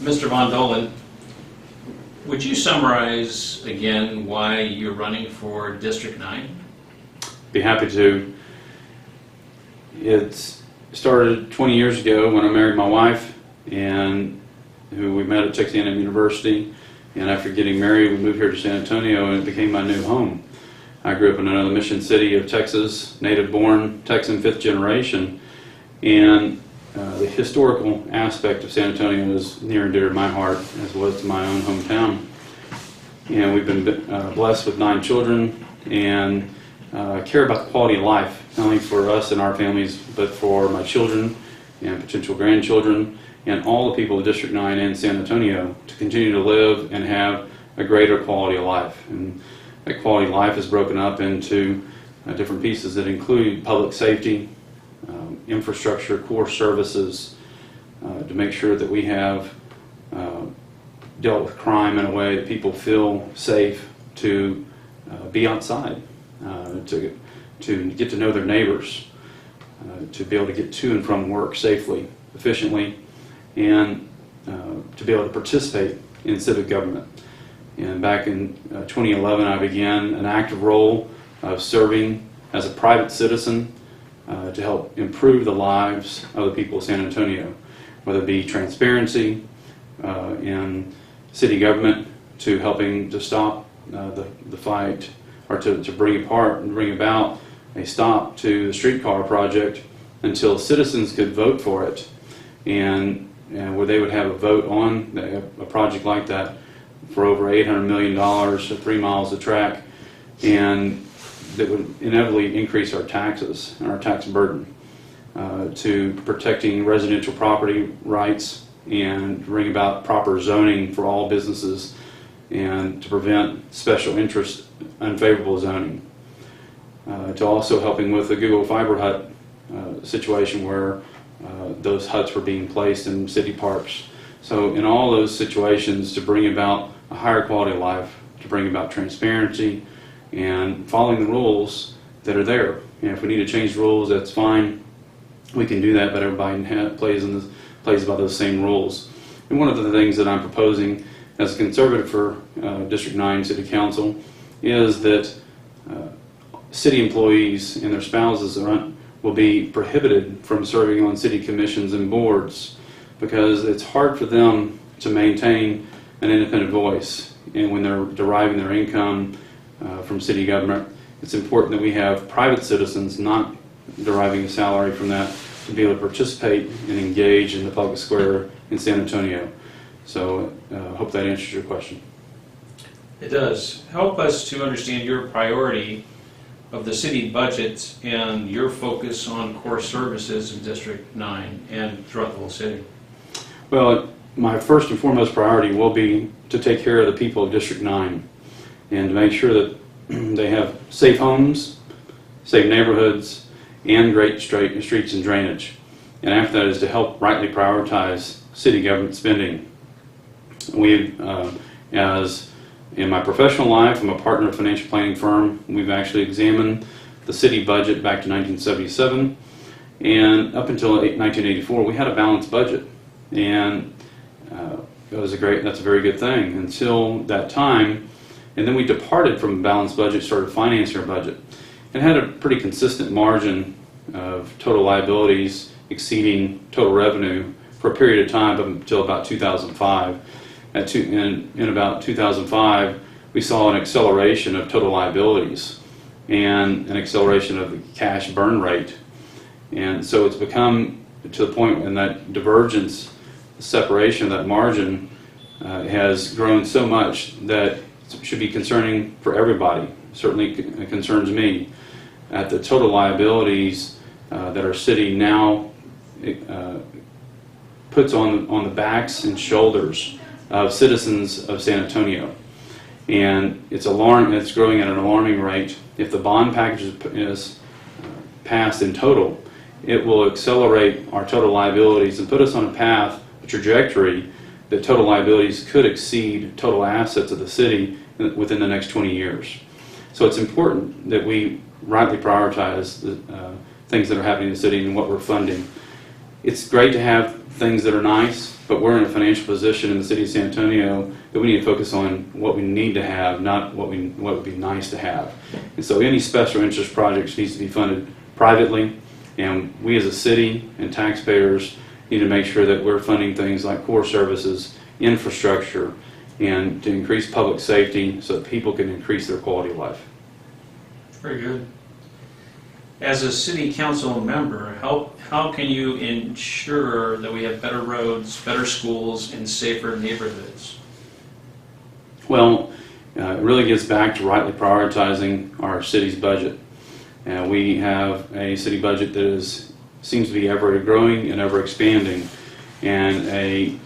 Mr. Von Dohlen, would you summarize again why you're running for District 9? Be happy to. It started 20 years ago when I married my wife, and who we met at Texan University. And after getting married, we moved here to San Antonio, and it became my new home. I grew up in another mission city of Texas, native-born Texan, 5th generation, and the historical aspect of San Antonio is near and dear to my heart, as well as to my own hometown. And we've been blessed with 9 children, and care about the quality of life, not only for us and our families, but for my children and potential grandchildren, and all the people of District 9 and San Antonio to continue to live and have a greater quality of life. And that quality of life is broken up into different pieces that include public safety, infrastructure, core services, to make sure that we have dealt with crime in a way that people feel safe to be outside, to get to know their neighbors, to be able to get to and from work safely, efficiently, and to be able to participate in civic government. And back in 2011, I began an active role of serving as a private citizen to help improve the lives of the people of San Antonio, whether it be transparency in city government, to helping to stop the fight, or to bring about a stop to the streetcar project until citizens could vote for it, and where they would have a vote on a project like that for over $800 million, so 3 miles of track, and that would inevitably increase our taxes and our tax burden, to protecting residential property rights and bring about proper zoning for all businesses, and to prevent special interest unfavorable zoning, to also helping with the Google Fiber hut situation where those huts were being placed in city parks. So in all those situations, to bring about a higher quality of life, to bring about transparency and following the rules that are there. And if we need to change the rules, that's fine. We can do that, but everybody plays by those same rules. And one of the things that I'm proposing as a conservative for District 9 City Council is that city employees and their spouses will be prohibited from serving on city commissions and boards, because it's hard for them to maintain an independent voice. And when they're deriving their income from city government, it's important that we have private citizens not deriving a salary from that to be able to participate and engage in the public square in San Antonio. So I hope that answers your question. It does. Help us to understand your priority of the city budget and your focus on core services in District 9 and throughout the whole city. Well, my first and foremost priority will be to take care of the people of District 9 and to make sure that they have safe homes, safe neighborhoods, and great streets and drainage. And after that is to help rightly prioritize city government spending. As in my professional life, I'm a partner of a financial planning firm. We've actually examined the city budget back to 1977, and up until 1984, we had a balanced budget, and that's a very good thing until that time. And then we departed from a balanced budget, started financing our budget, and had a pretty consistent margin of total liabilities exceeding total revenue for a period of time up until about 2005. In about 2005, we saw an acceleration of total liabilities and an acceleration of the cash burn rate. And so it's become to the point when that divergence, the separation of that margin has grown so much that it should be concerning for everybody. Certainly it concerns me at the total liabilities that our city now puts on the backs and shoulders of citizens of San Antonio. And it's growing at an alarming rate. If the bond package is passed in total, it will accelerate our total liabilities and put us on a path, a trajectory, that total liabilities could exceed total assets of the city within the next 20 years. So it's important that we rightly prioritize the things that are happening in the city and what we're funding. It's great to have things that are nice, but we're in a financial position in the city of San Antonio that we need to focus on what we need to have, not what would be nice to have. And so any special interest projects needs to be funded privately, and we as a city and taxpayers need to make sure that we're funding things like core services, infrastructure, and to increase public safety so that people can increase their quality of life. Very good. As a city council member, how can you ensure that we have better roads, better schools, and safer neighborhoods? Well, it really gets back to rightly prioritizing our city's budget. We have a city budget that seems to be ever growing and ever expanding, and a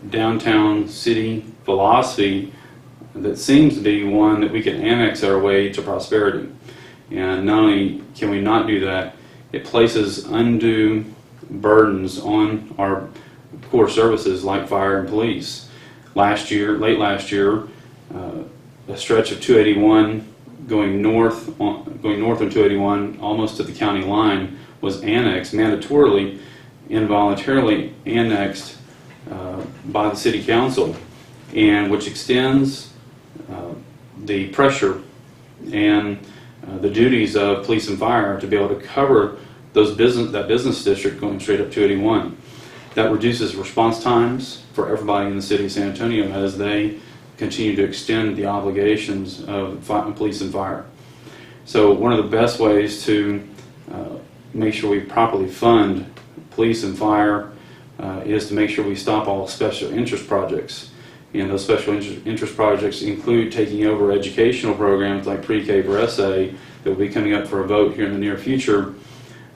downtown city philosophy that seems to be one that we can annex our way to prosperity. And not only can we not do that, it places undue burdens on our core services like fire and police. Late last year, a stretch of 281 going north on 281 almost to the county line was annexed, mandatorily, involuntarily annexed by the city council, and which extends the pressure and the duties of police and fire to be able to cover that business district going straight up 281. That reduces response times for everybody in the city of San Antonio as they continue to extend the obligations of police and fire. So one of the best ways to make sure we properly fund police and fire is to make sure we stop all special interest projects. And those special interest projects include taking over educational programs like pre-K for SA that will be coming up for a vote here in the near future,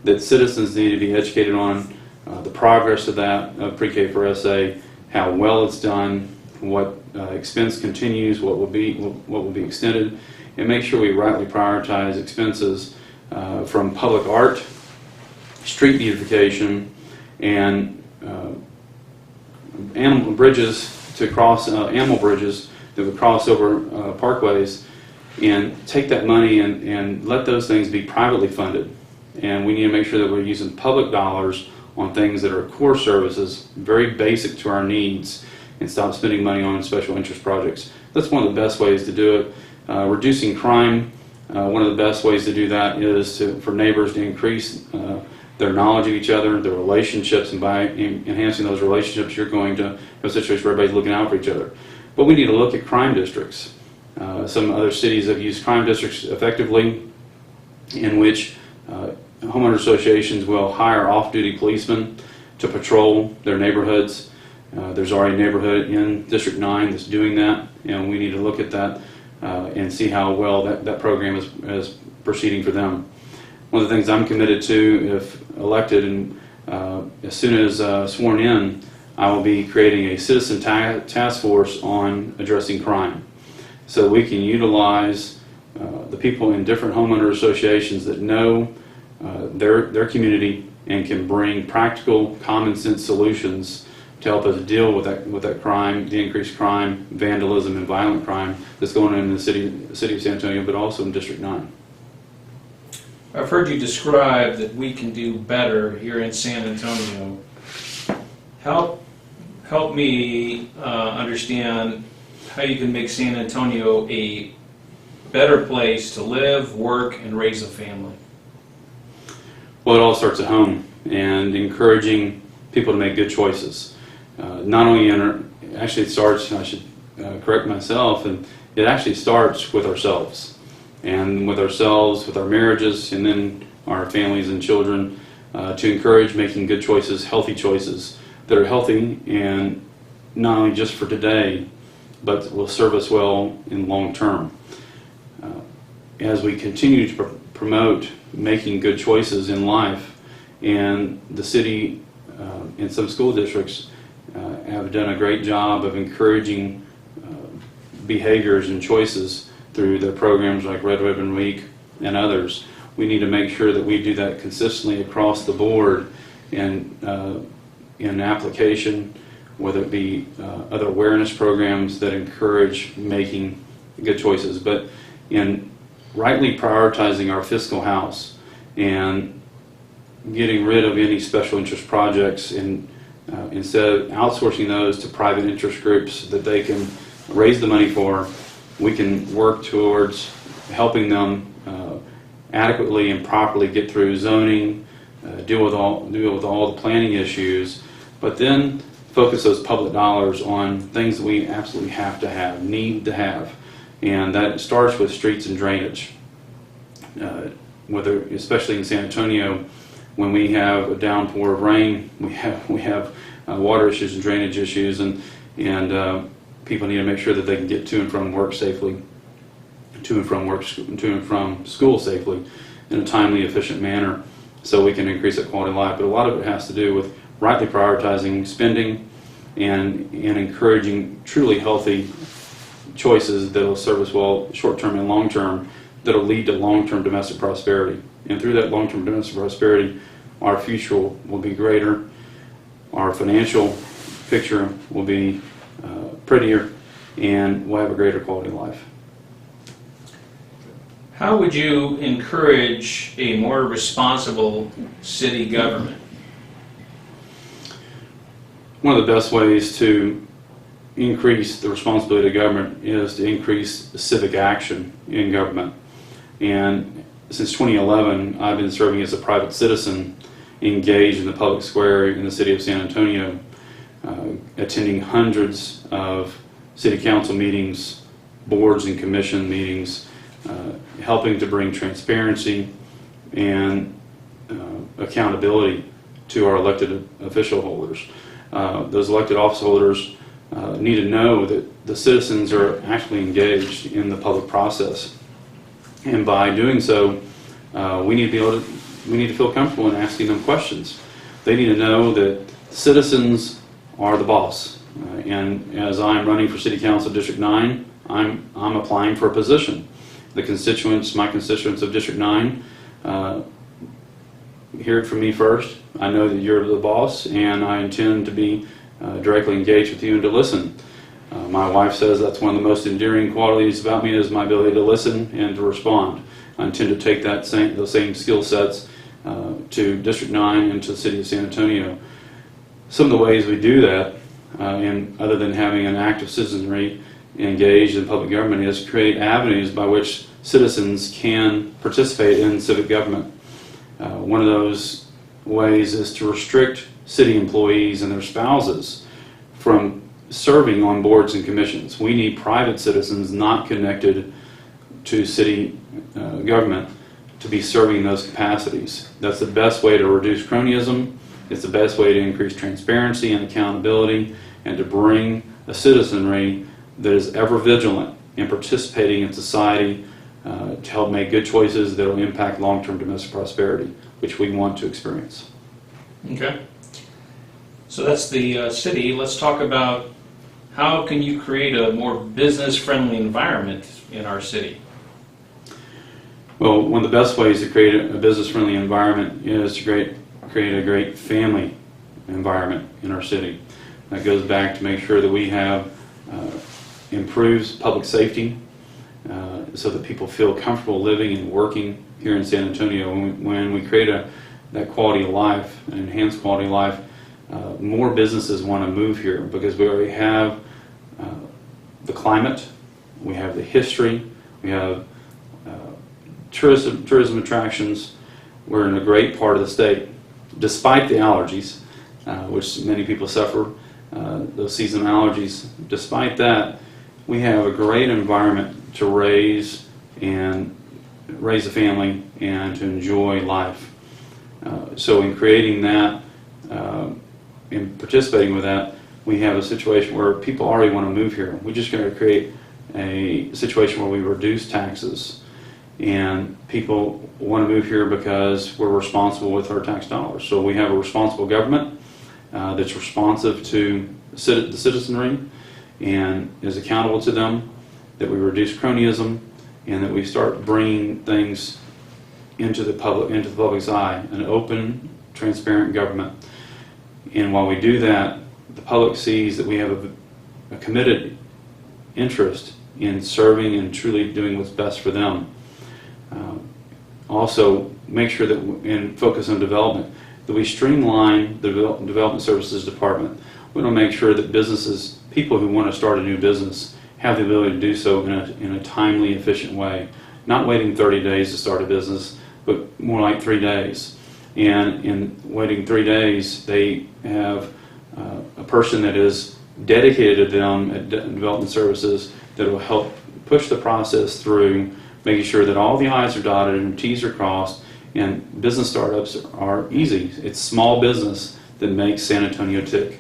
that citizens need to be educated on the progress of that pre-K for SA, how well it's done, what expense continues, what will be extended, and make sure we rightly prioritize expenses from public art, street beautification, and animal bridges that would cross over parkways, and take that money and let those things be privately funded. And we need to make sure that we're using public dollars on things that are core services, very basic to our needs, and stop spending money on special interest projects. That's one of the best ways to do it. Reducing crime, one of the best ways to do that is for neighbors to increase their knowledge of each other, their relationships, and by enhancing those relationships, you're going to have a situation where everybody's looking out for each other. But we need to look at crime districts. Some other cities have used crime districts effectively, in which homeowner associations will hire off-duty policemen to patrol their neighborhoods. There's already a neighborhood in District 9 that's doing that, and we need to look at that and see how well that program is proceeding for them. One of the things I'm committed to, if elected, and as soon as sworn in, I will be creating a citizen task force on addressing crime, so we can utilize the people in different homeowner associations that know their community and can bring practical, common sense solutions to help us deal with that crime, the increased crime, vandalism, and violent crime that's going on in the city of San Antonio, but also in District 9. I've heard you describe that we can do better here in San Antonio. Help me understand how you can make San Antonio a better place to live, work, and raise a family. Well, it all starts at home, and encouraging people to make good choices. Not only actually it starts, I should correct myself, and it actually starts with ourselves. And with ourselves, with our marriages, and then our families and children, to encourage making good choices, healthy choices that are healthy, and not only just for today, but will serve us well in long term. As we continue to promote making good choices in life, and the city and some school districts have done a great job of encouraging behaviors and choices through their programs like Red Ribbon Week and others. We need to make sure that we do that consistently across the board in application, whether it be other awareness programs that encourage making good choices, but in rightly prioritizing our fiscal house and getting rid of any special interest projects and instead of outsourcing those to private interest groups that they can raise the money for, we can work towards helping them adequately and properly get through zoning, deal with all the planning issues, but then focus those public dollars on things that we absolutely have to have, need to have, and that starts with streets and drainage. Whether, especially in San Antonio, when we have a downpour of rain, we have water issues and drainage issues, and people need to make sure that they can get to and from work safely, to and from school safely, in a timely, efficient manner, so we can increase that quality of life. But a lot of it has to do with rightly prioritizing spending and encouraging truly healthy choices that will serve us well short-term and long-term, that will lead to long-term domestic prosperity. And through that long-term domestic prosperity, our future will be greater, our financial picture will be prettier, and we'll have a greater quality of life. How would you encourage a more responsible city government? One of the best ways to increase the responsibility of government is to increase civic action in government. And since 2011, I've been serving as a private citizen engaged in the public square in the city of San Antonio, attending hundreds of city council meetings, boards and commission meetings, helping to bring transparency and accountability to our elected official holders. Those elected office holders need to know that the citizens are actually engaged in the public process, and by doing so, we need to feel comfortable in asking them questions. They need to know that citizens are the boss. And as I'm running for City Council District 9, I'm applying for a position. My constituents of District 9, hear it from me first. I know that you're the boss, and I intend to be directly engaged with you and to listen. My wife says that's one of the most endearing qualities about me, is my ability to listen and to respond. I intend to take those same skill sets to District 9 and to the City of San Antonio. Some of the ways we do that, and other than having an active citizenry engaged in public government, is create avenues by which citizens can participate in civic government. One of those ways is to restrict city employees and their spouses from serving on boards and commissions. We need private citizens not connected to city government to be serving in those capacities. That's the best way to reduce cronyism. It's the best way to increase transparency and accountability, and to bring a citizenry that is ever vigilant in participating in society to help make good choices that will impact long-term domestic prosperity, which we want to experience. Okay. So that's the city. Let's talk about how can you create a more business-friendly environment in our city? Well, one of the best ways to create a business-friendly environment is to create a great family environment in our city. That goes back to make sure that we have improves public safety, so that people feel comfortable living and working here in San Antonio. When we create that quality of life, an enhanced quality of life, more businesses want to move here, because we already have the climate, we have the history, we have tourism attractions. We're in a great part of the state, despite the allergies, which many people suffer, those seasonal allergies. Despite that, we have a great environment to raise a family and to enjoy life. So in creating that, in participating with that, we have a situation where people already want to move here. We're just going to create a situation where we reduce taxes, and people want to move here because we're responsible with our tax dollars. So we have a responsible government that's responsive to the citizenry and is accountable to them, that we reduce cronyism, and that we start bringing things into the public's eye, an open, transparent government. And while we do that, the public sees that we have a committed interest in serving and truly doing what's best for them. Also, make sure that and focus on development. that we streamline the development services department. We want to make sure that businesses, people who want to start a new business, have the ability to do so in a timely, efficient way. Not waiting 30 days to start a business, but more like 3 days. And in waiting 3 days, they have a person that is dedicated to them at development services that will help push the process through, making sure that all the I's are dotted and T's are crossed, and business startups are easy. It's small business that makes San Antonio tick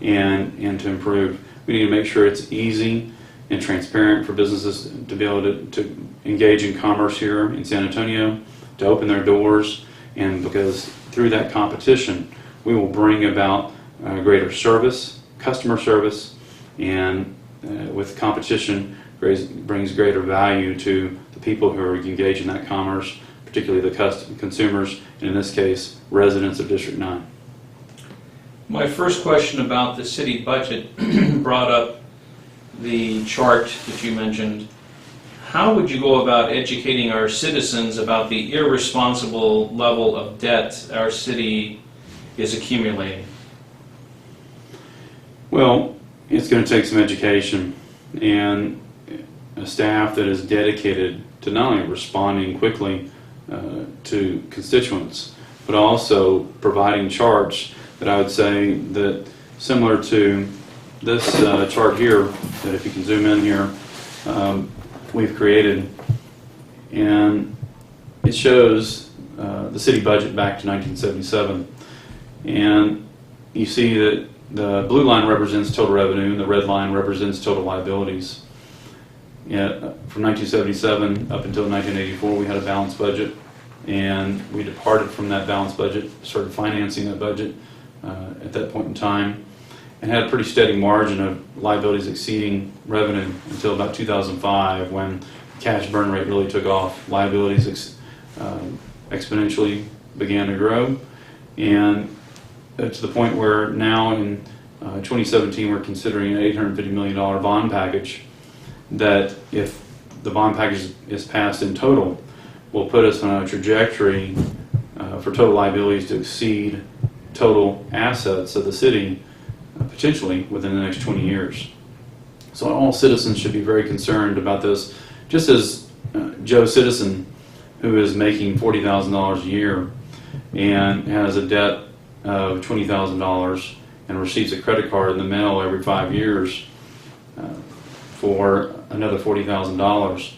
and to improve. We need to make sure it's easy and transparent for businesses to be able to engage in commerce here in San Antonio, to open their doors, and because through that competition, we will bring about greater service, customer service, and with competition brings greater value to the people who are engaged in that commerce, particularly the consumers, and in this case, residents of District 9. My first question about the city budget brought up the chart that you mentioned. How would you go about educating our citizens about the irresponsible level of debt our city is accumulating? Well, it's going to take some education and a staff that is dedicated to not only responding quickly to constituents, but also providing charts that I would say that similar to this chart here, that if you can zoom in here, we've created, and it shows the city budget back to 1977, and you see that the blue line represents total revenue and the red line represents total liabilities. From 1977 up until 1984 we had a balanced budget, and we departed from that balanced budget, started financing that budget at that point in time, and had a pretty steady margin of liabilities exceeding revenue until about 2005, when the cash burn rate really took off. Liabilities exponentially began to grow, and to the point where now in 2017 we're considering an $850 million bond package that, if the bond package is passed in total, will put us on a trajectory for total liabilities to exceed total assets of the city potentially within the next 20 years. So all citizens should be very concerned about this. Just as Joe Citizen, who is making $40,000 a year and has a debt of $20,000 and receives a credit card in the mail every 5 years for another $40,000,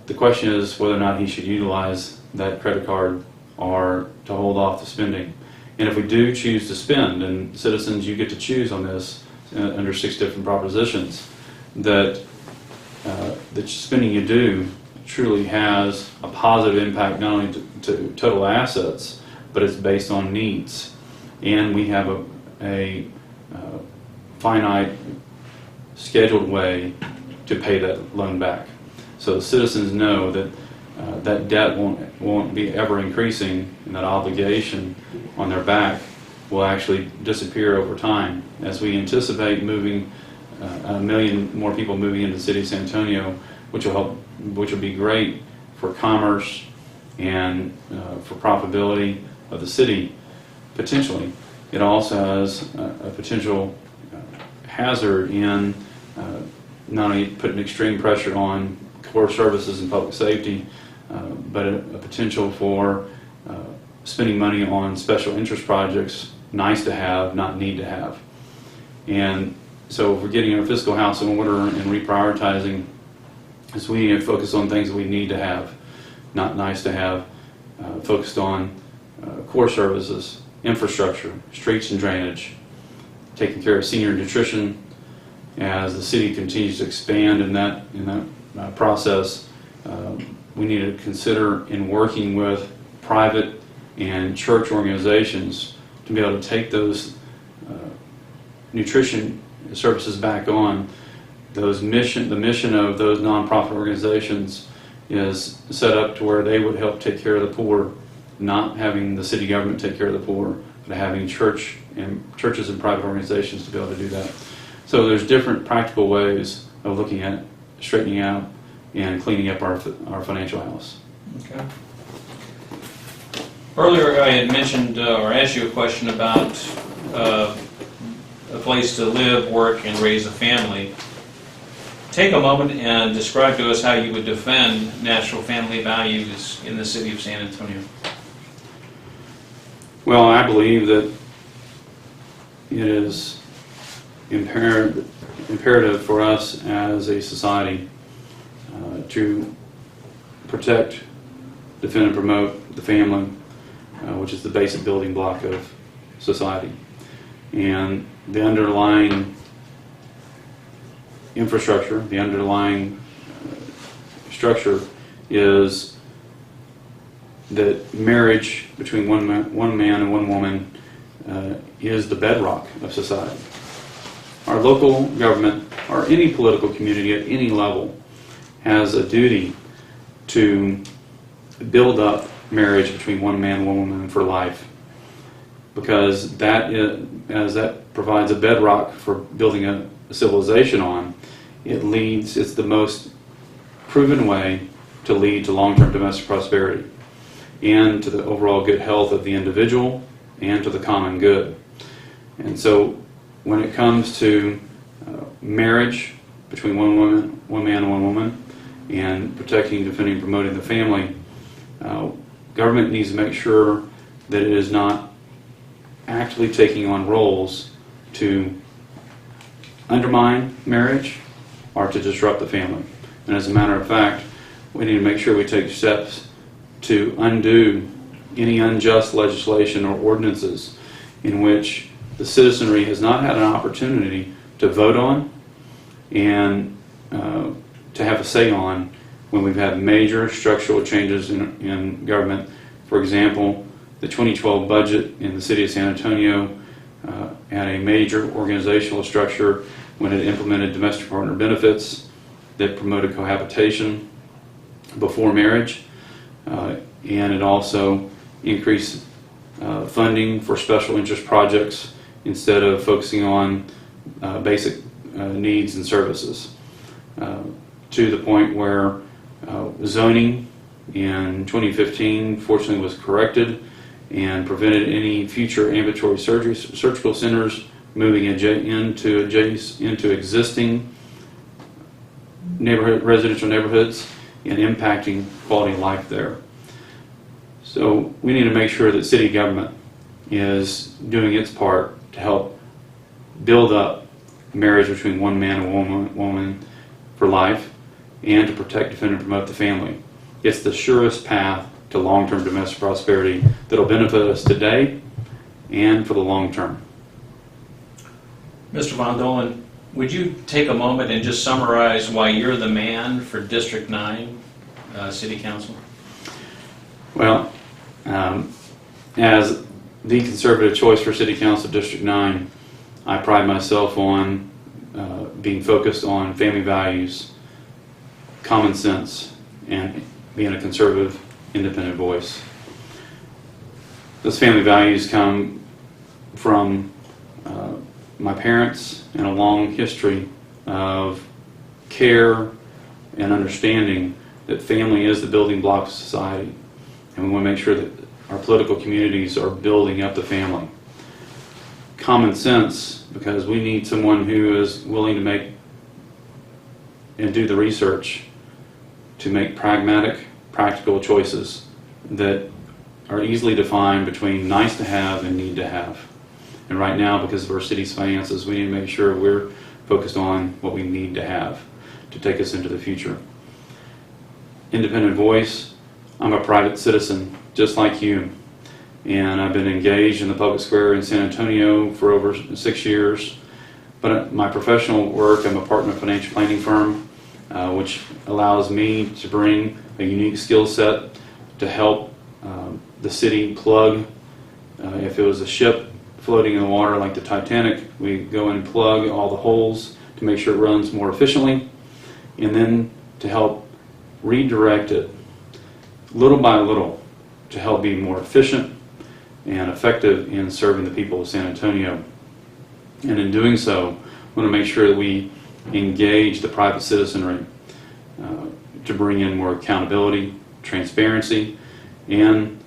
the question is whether or not he should utilize that credit card or to hold off the spending. And if we do choose to spend, and citizens, you get to choose on this under 6 different propositions, that the spending you do truly has a positive impact not only to total assets, but it's based on needs. And we have a finite, scheduled way to pay that loan back. So citizens know that that debt won't be ever increasing, and that obligation on their back will actually disappear over time. As we anticipate moving 1 million more people moving into the city of San Antonio, which will be great for commerce and for profitability of the city, potentially. It also has a potential hazard in not only putting extreme pressure on core services and public safety, but a potential for spending money on special interest projects, nice to have, not need to have. And so if we're getting our fiscal house in order and reprioritizing, so we need to focus on things that we need to have, not nice to have, focused on core services, infrastructure, streets and drainage, taking care of senior nutrition. As the city continues to expand in that process, we need to consider in working with private and church organizations to be able to take those nutrition services back on. The mission of those nonprofit organizations is set up to where they would help take care of the poor, not having the city government take care of the poor, but having churches and private organizations to be able to do that. So there's different practical ways of looking at straightening out and cleaning up our financial house. Okay. Earlier I had mentioned or asked you a question about a place to live, work, and raise a family. Take a moment and describe to us how you would defend natural family values in the city of San Antonio. Well, I believe that it is imperative for us as a society to protect, defend, and promote the family, which is the basic building block of society. And the underlying infrastructure, the underlying structure is that marriage between one man and one woman is the bedrock of society. Our local government, or any political community at any level, has a duty to build up marriage between one man and one woman for life, because as that provides a bedrock for building a civilization on, it's the most proven way to lead to long-term domestic prosperity and to the overall good health of the individual and to the common good. And so when it comes to marriage between one man and one woman, and protecting, defending, promoting the family, government needs to make sure that it is not actively taking on roles to undermine marriage or to disrupt the family. And as a matter of fact, we need to make sure we take steps to undo any unjust legislation or ordinances in which the citizenry has not had an opportunity to vote on and to have a say on when we've had major structural changes in government. For example, the 2012 budget in the city of San Antonio had a major organizational structure when it implemented domestic partner benefits that promoted cohabitation before marriage, and it also increased funding for special interest projects instead of focusing on basic needs and services, to the point where zoning in 2015 fortunately was corrected and prevented any future ambulatory surgical centers moving into existing residential neighborhoods and impacting quality of life there. So we need to make sure that city government is doing its part to help build up marriage between one man and woman for life, and to protect, defend, and promote the family. It's the surest path to long-term domestic prosperity that will benefit us today and for the long term. Mr. Von Dohlen, would you take a moment and just summarize why you're the man for District 9 City Council? Well, as the conservative choice for City Council District 9, I pride myself on being focused on family values, common sense, and being a conservative, independent voice. Those family values come from my parents and a long history of care and understanding that family is the building block of society, and we want to make sure that our political communities are building up the family. Common sense, because we need someone who is willing to make and do the research to make pragmatic, practical choices that are easily defined between nice to have and need to have. And right now, because of our city's finances, we need to make sure we're focused on what we need to have to take us into the future. Independent voice, I'm a private citizen, just like you. And I've been engaged in the public square in San Antonio for over 6 years. But my professional work, I'm a partner of a financial planning firm, which allows me to bring a unique skill set to help the city plug. If it was a ship floating in the water like the Titanic, we go in and plug all the holes to make sure it runs more efficiently, and then to help redirect it little by little to help be more efficient and effective in serving the people of San Antonio. And in doing so, we want to make sure that we engage the private citizenry to bring in more accountability, transparency, and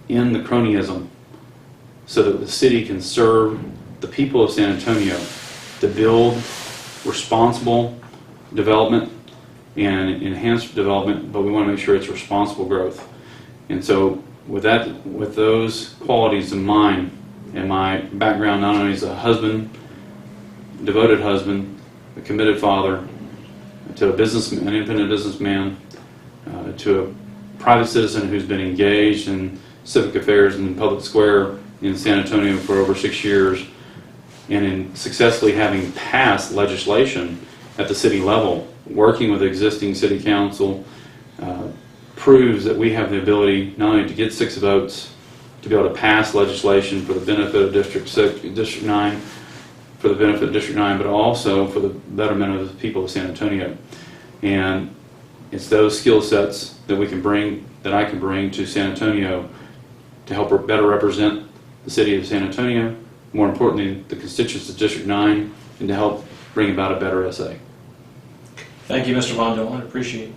end the cronyism so that the city can serve the people of San Antonio to build responsible development and enhanced development, but we want to make sure it's responsible growth. And so with that, with those qualities in mind, and my background not only as a husband, devoted husband, a committed father, to a businessman, an independent businessman, to a private citizen who's been engaged in civic affairs in the public square in San Antonio for over 6 years, and in successfully having passed legislation at the city level, working with existing city council, proves that we have the ability not only to get 6 votes to be able to pass legislation for the benefit of District 9, for the benefit of District 9, but also for the betterment of the people of San Antonio. And it's those skill sets that we can bring, that I can bring to San Antonio to help better represent the city of San Antonio, more importantly, the constituents of District 9, and to help bring about a better SA. Thank you, Mr. Von Dohlen. I appreciate it.